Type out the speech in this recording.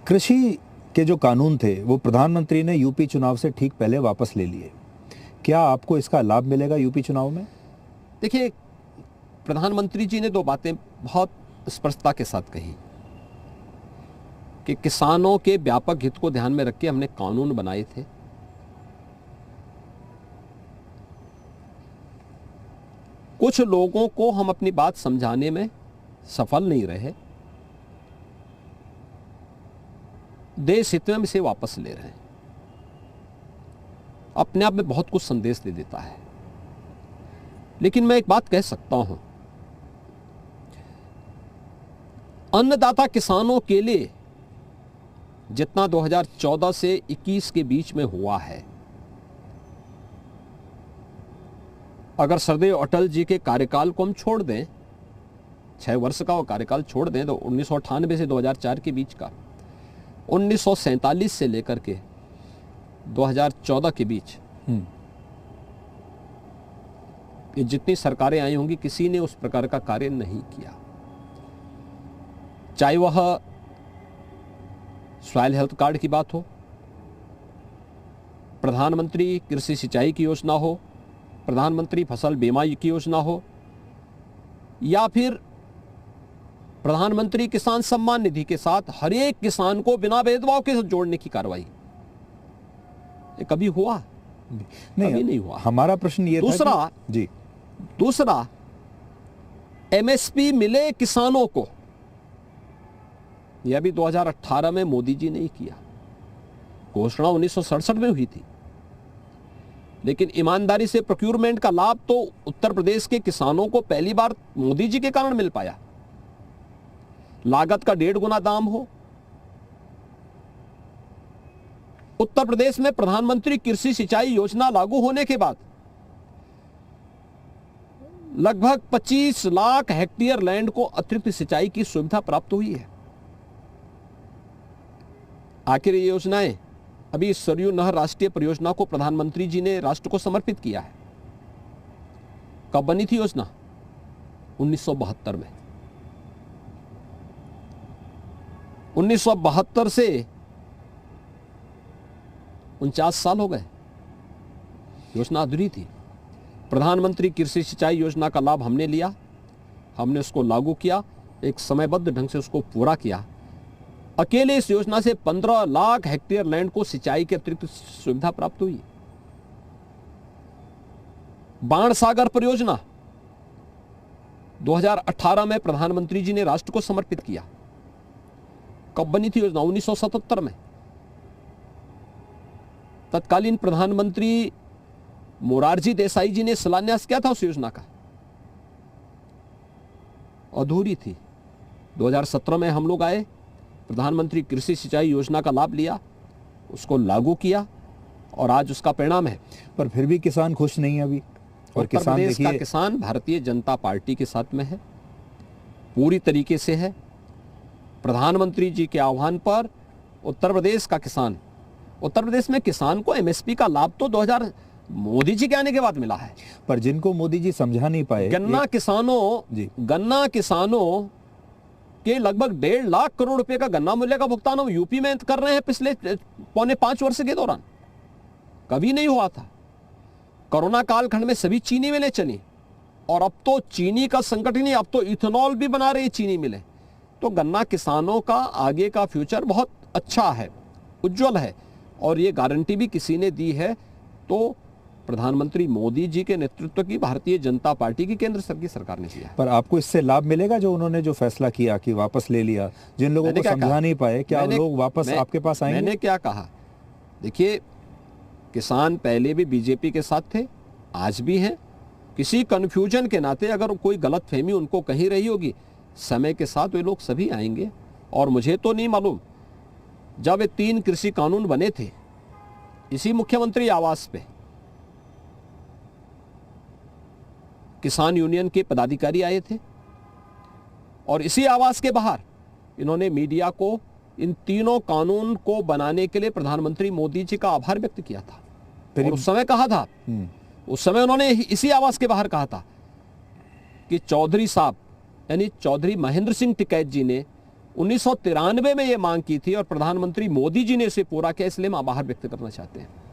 कृषि के जो कानून थे वो प्रधानमंत्री ने यूपी चुनाव से ठीक पहले वापस ले लिए। क्या आपको इसका लाभ मिलेगा यूपी चुनाव में? देखिए, प्रधानमंत्री जी ने दो बातें बहुत स्पष्टता के साथ कही कि किसानों के व्यापक हित को ध्यान में रख के हमने कानून बनाए थे। कुछ लोगों को हम अपनी बात समझाने में सफल नहीं रहे, देश हित में हम इसे वापस ले रहे हैं। अपने आप में बहुत कुछ संदेश दे देता है। लेकिन मैं एक बात कह सकता हूं, अन्नदाता किसानों के लिए जितना 2014 से 21 के बीच में हुआ है, अगर सरदेव अटल जी के कार्यकाल को हम छोड़ दें, 6 वर्ष का वो कार्यकाल छोड़ दें, तो 1998 से 2004 के बीच का, 1947 से लेकर के 2014 के बीच ये जितनी सरकारें आई होंगी, किसी ने उस प्रकार का कार्य नहीं किया। चाहे वह सॉइल हेल्थ कार्ड की बात हो, प्रधानमंत्री कृषि सिंचाई की योजना हो, प्रधानमंत्री फसल बीमा की योजना हो, या फिर प्रधानमंत्री किसान सम्मान निधि के साथ हर एक किसान को बिना भेदभाव के साथ जोड़ने की कार्रवाई, ये कभी हुआ? नहीं, कभी नहीं हुआ। हमारा प्रश्न ये था कि दूसरा एमएसपी मिले किसानों को, यह भी 2018 में मोदी जी ने ही किया। घोषणा 1967 में हुई थी, लेकिन ईमानदारी से प्रोक्यूरमेंट का लाभ तो उत्तर प्रदेश के किसानों को पहली बार मोदी जी के कारण मिल पाया। लागत का 1.5 गुना दाम हो। उत्तर प्रदेश में प्रधानमंत्री कृषि सिंचाई योजना लागू होने के बाद लगभग 25 लाख हेक्टेयर लैंड को अतिरिक्त सिंचाई की सुविधा प्राप्त हुई है। आखिर ये योजनाएं, अभी सरयू नहर राष्ट्रीय परियोजना को प्रधानमंत्री जी ने राष्ट्र को समर्पित किया है। कब बनी थी योजना? 1972 में। 1972 से 49 साल हो गए, योजना अधूरी थी। प्रधानमंत्री कृषि सिंचाई योजना का लाभ हमने लिया, हमने उसको लागू किया, एक समयबद्ध ढंग से उसको पूरा किया। अकेले इस योजना से 15 लाख हेक्टेयर लैंड को सिंचाई की अतिरिक्त सुविधा प्राप्त हुई। बाण सागर परियोजना 2018 में प्रधानमंत्री जी ने राष्ट्र को समर्पित किया। कब बनी थी योजना? 1977 में। तत्कालीन प्रधानमंत्री मोरारजी देसाई जी ने शिलान्यास किया था उस योजना का, अधूरी थी। 2017 में हम लोग आए, प्रधानमंत्री कृषि सिंचाई योजना का लाभ लिया, उसको लागू किया, और आज उसका परिणाम है। पर फिर भी किसान खुश नहीं है अभी। और उत्तर प्रदेश का किसान भारतीय जनता पार्टी के साथ में है, पूरी तरीके से है। प्रधानमंत्री जी के आह्वान पर उत्तर प्रदेश का किसान, उत्तर प्रदेश में किसान को एमएसपी का लाभ तो 2000 मोदी जी के आने के बाद मिला है। पर जिनको मोदी जी समझा नहीं पाए, गन्ना किसानों के लगभग 1.5 लाख करोड़ रुपए का गन्ना मूल्य का भुगतान हम यूपी में कर रहे हैं पिछले 4.5 वर्ष के दौरान। कभी नहीं हुआ था। कोरोना कालखंड में सभी चीनी मिलें चली, और अब तो चीनी का संकट ही नहीं, अब तो इथेनॉल भी बना रही चीनी मिलें। तो गन्ना किसानों का आगे का फ्यूचर बहुत अच्छा है, उज्जवल है, और ये गारंटी भी किसी ने दी है तो प्रधानमंत्री मोदी जी के नेतृत्व की भारतीय जनता पार्टी की केंद्र सरकार ने किया। पर आपको इससे लाभ मिलेगा जो उन्होंने जो फैसला किया कि वापस ले लिया, जिन लोगों को समझा नहीं पाए, क्या लोग वापस आपके पास आएंगे? मैंने क्या कहा? देखिए, किसान पहले भी बीजेपी के साथ थे, आज भी हैं। किसी कंफ्यूजन के नाते अगर कोई गलतफहमी उनको कहीं रही होगी, समय के साथ वे लोग सभी आएंगे। और मुझे तो नहीं मालूम, जब ये 3 कृषि कानून बने थे, इसी मुख्यमंत्री आवास पे किसान यूनियन के पदाधिकारी आए थे, और इसी आवास के बाहर इन्होंने मीडिया को इन तीनों कानून को बनाने के लिए प्रधानमंत्री मोदी जी का आभार व्यक्त किया था। और उस समय कहा था, उस समय उन्होंने इसी आवास के बाहर कहा था कि चौधरी साहब, यानी चौधरी महेंद्र सिंह टिकैत जी ने 1993 में ये मांग की थी और प्रधानमंत्री मोदी जी ने इसे पूरा किया, इसलिए हम आभार व्यक्त करना चाहते हैं।